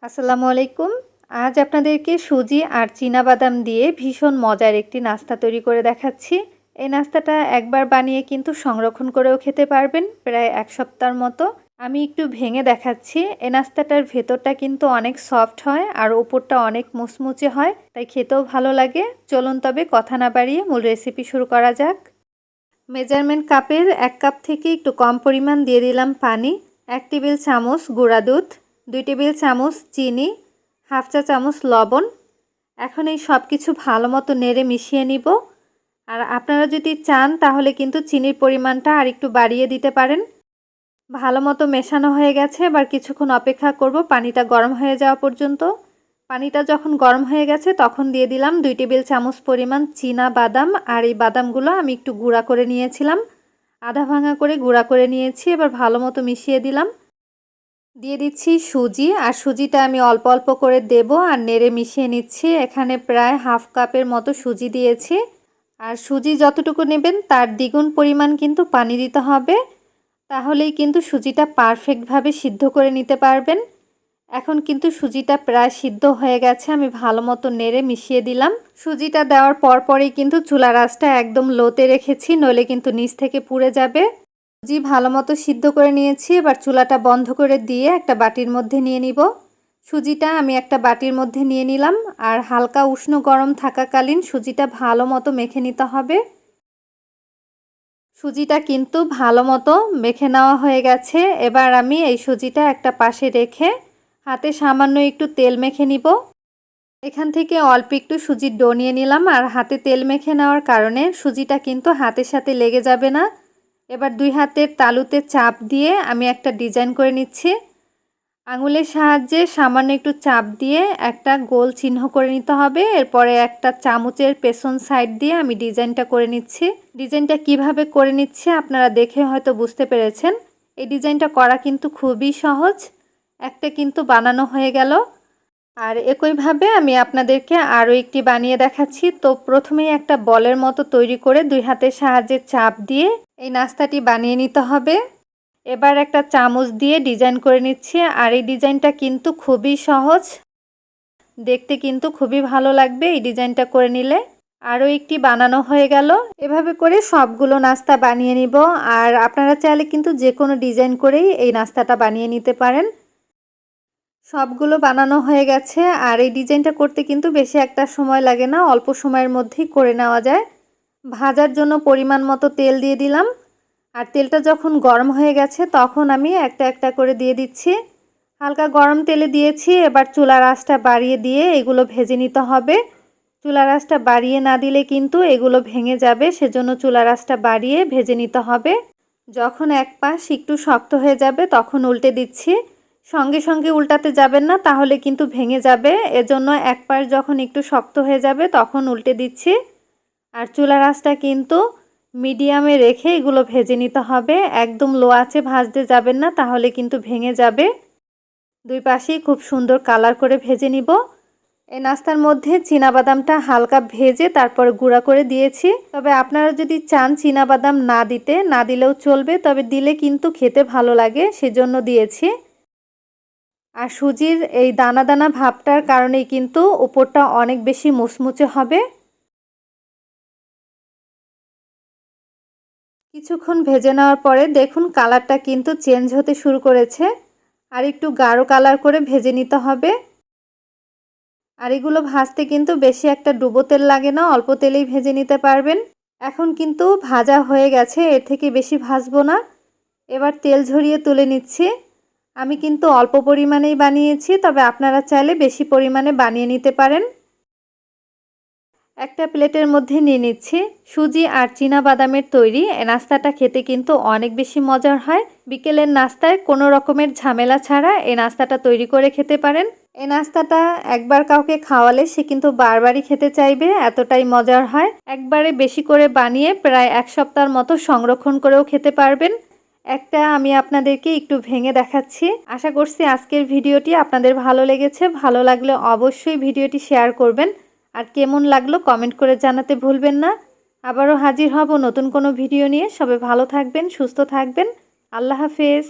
আসসালামু আলাইকুম। আজ আপনাদেরকে সুজি আর চীনাবাদাম দিয়ে ভীষণ মজার একটি নাস্তা তৈরি করে দেখাচ্ছি। এই নাস্তাটা একবার বানিয়ে কিন্তু সংরক্ষণ করেও খেতে পারবেন প্রায় ১ সপ্তাহের মতো। আমি একটু ভেঙে দেখাচ্ছি। এই নাস্তাটার ভেতরটা কিন্তু অনেক সফট হয় আর ওপরটা অনেক মুচমুচে হয়, তাই খেতেও ভালো লাগে। চলুন তবে কথা না বাড়িয়ে মূল রেসিপি শুরু করা যাক। মেজারমেন্ট কাপের ১ কাপ থেকে একটু কম পরিমাণ দিয়ে দিলাম পানি, ১ টেবিল চামচ গুঁড়া দুধ, ২ টেবিল চামচ চিনি, হাফ চা চামচ লবণ। এখন এই সব কিছু ভালো মতো নেড়ে মিশিয়ে নিব। আর আপনারা যদি চান তাহলে কিন্তু চিনির পরিমাণটা আর একটু বাড়িয়ে দিতে পারেন। ভালো মতো মেশানো হয়ে গেছে, এবার কিছুক্ষণ অপেক্ষা করব পানিটা গরম হয়ে যাওয়া পর্যন্ত। পানিটা যখন গরম হয়ে গেছে তখন দিয়ে দিলাম ২ টেবিল চামচ পরিমাণ চীনা বাদাম। আর এই বাদামগুলো আমি একটু গুঁড়া করে নিয়েছিলাম, আধা ভাঙা করে গুঁড়া করে নিয়েছি। এবার ভালো মতো মিশিয়ে দিলাম। দিয়ে দিচ্ছি সুজি, আর সুজিটা আমি অল্প অল্প করে দেব আর নেড়ে মিশিয়ে নিচ্ছি। এখানে প্রায় হাফ কাপের মতো সুজি দিয়েছি। আর সুজি যতটুকু নেবেন তার দ্বিগুণ পরিমাণ কিন্তু পানি দিতে হবে, তাহলেই কিন্তু সুজিটা পারফেক্টভাবে সিদ্ধ করে নিতে পারবেন। এখন কিন্তু সুজিটা প্রায় সিদ্ধ হয়ে গেছে, আমি ভালো মতো নেড়ে মিশিয়ে দিলাম। সুজিটা দেওয়ার পরপরই কিন্তু চুলার আঁচটা একদম লোতে রেখেছি, নইলে কিন্তু নিচ থেকে পুড়ে যাবে। সুজি ভালো মতো সিদ্ধ করে নিয়েছি, এবার চুলাটা বন্ধ করে দিয়ে একটা বাটির মধ্যে নিয়ে নিব। সুজিটা আমি একটা বাটির মধ্যে নিয়ে নিলাম, আর হালকা উষ্ণ গরম থাকাকালীন সুজিটা ভালো মতো মেখে নিতে হবে। সুজিটা কিন্তু ভালো মতো মেখে নেওয়া হয়ে গেছে। এবার আমি এই সুজিটা একটা পাশে রেখে হাতে সামান্য একটু তেল মেখে নিব। এখান থেকে অল্প একটু সুজির ডো নিয়ে নিলাম, আর হাতে তেল মেখে নেওয়ার কারণে সুজিটা কিন্তু হাতের সাথে লেগে যাবে না। এবার ২ হাতের তালুতে চাপ দিয়ে আমি একটা ডিজাইন করে নিচ্ছি। আঙুলের সাহায্যে সামান্য একটু চাপ দিয়ে একটা গোল চিহ্ন করে নিতে হবে। এরপরে একটা চামচের পেছন সাইড দিয়ে আমি ডিজাইনটা করে নিচ্ছি। ডিজাইনটা কিভাবে করে নিচ্ছি আপনারা দেখে হয়তো বুঝতে পেরেছেন। এই ডিজাইনটা করা কিন্তু খুবই সহজ। একটা কিন্তু বানানো হয়ে গেল। আর একইভাবে আমি আপনাদেরকে আরও একটি বানিয়ে দেখাচ্ছি। তো প্রথমেই একটা বলের মতো তৈরি করে ২ হাতের সাহায্যে চাপ দিয়ে এই নাস্তাটি বানিয়ে নিতে হবে। এবার একটা চামচ দিয়ে ডিজাইন করে নিচ্ছি। আর এই ডিজাইনটা কিন্তু খুবই সহজ, দেখতে কিন্তু খুবই ভালো লাগবে এই ডিজাইনটা করে নিলে। আরও একটি বানানো হয়ে গেল। এভাবে করে সবগুলো নাস্তা বানিয়ে নিব। আর আপনারা চাইলে কিন্তু যে কোনো ডিজাইন করেই এই নাস্তাটা বানিয়ে নিতে পারেন। সবগুলো বানানো হয়ে গেছে। আর এই ডিজাইনটা করতে কিন্তু বেশি একটা সময় লাগে না, অল্প সময়ের মধ্যেই করে নেওয়া যায়। ভাজার জন্য পরিমাণ মতো তেল দিয়ে দিলাম। আর তেলটা যখন গরম হয়ে গেছে তখন আমি একটা একটা করে দিয়ে দিচ্ছি। হালকা গরম তেলে দিয়েছি। এবার চুলার আঁচটা বাড়িয়ে দিয়ে এগুলো ভেজে নিতে হবে। চুলার আঁচটা বাড়িয়ে না দিলে কিন্তু এগুলো ভেঙে যাবে, সেজন্য চুলার আঁচটা বাড়িয়ে ভেজে নিতে হবে। যখন এক পাশ একটু শক্ত হয়ে যাবে তখন উল্টে দিচ্ছি। সঙ্গে সঙ্গে উল্টাতে যাবেন না, তাহলে কিন্তু ভেঙে যাবে। এজন্য এক পাশ যখন একটু শক্ত হয়ে যাবে তখন উল্টে দিচ্ছি। আর চুলার আঁচটা কিন্তু মিডিয়ামে রেখে এগুলো ভেজে নিতে হবে। একদম লো আঁচে ভাজতে যাবেন না, তাহলে কিন্তু ভেঙে যাবে। দুই পাশেই খুব সুন্দর কালার করে ভেজে নিব। এই নাস্তার মধ্যে চীনাবাদামটা হালকা ভেজে তারপর গুঁড়া করে দিয়েছি। তবে আপনারা যদি চান চীনাবাদাম না দিলেও চলবে, তবে দিলে কিন্তু খেতে ভালো লাগে, সেজন্য দিয়েছি। আর সুজির এই দানা দানা ভাবটার কারণেই কিন্তু উপরটা অনেক বেশি মুচমুচে হবে। কিছুক্ষণ ভেজে নেওয়ার পরে দেখুন কালারটা কিন্তু চেঞ্জ হতে শুরু করেছে। আর একটু গাঢ় কালার করে ভেজে নিতে হবে। আর এগুলো ভাজতে কিন্তু বেশি একটা ডুবো তেল লাগে না, অল্প তেলেই ভেজে নিতে পারবেন। এখন কিন্তু ভাজা হয়ে গেছে, এর থেকে বেশি ভাজবো না। এবার তেল ঝরিয়ে তুলে নিচ্ছি। আমি কিন্তু অল্প পরিমাণেই বানিয়েছি, তবে আপনারা চাইলে বেশি পরিমাণে বানিয়ে নিতে পারেন। একটা প্লেটের মধ্যে নিয়ে নিচ্ছি। সুজি আর চীনাবাদামের তৈরি এই নাস্তাটা খেতে কিন্তু অনেক বেশি মজার হয়। বিকেলের নাস্তায় কোনো রকমের ঝামেলা ছাড়া এই নাস্তাটা তৈরি করে খেতে পারেন। এই নাস্তাটা একবার কাউকে খাওয়ালে সে কিন্তু বারবারই খেতে চাইবে, এতটাই মজার হয়। একবারে বেশি করে বানিয়ে প্রায় ১ সপ্তাহের মতো সংরক্ষণ করেও খেতে পারবেন। একটা আমি আপনাদেরকে একটু ভেঙে দেখাচ্ছি। আশা করছি আজকের ভিডিওটি আপনাদের ভালো লেগেছে। ভালো লাগলে অবশ্যই ভিডিওটি শেয়ার করবেন। আর কেমন লাগলো কমেন্ট করে জানাতে ভুলবেন না। আবারও হাজির হব নতুন কোনো ভিডিও নিয়ে। সবাই ভালো থাকবেন, সুস্থ থাকবেন। আল্লাহ হাফেজ।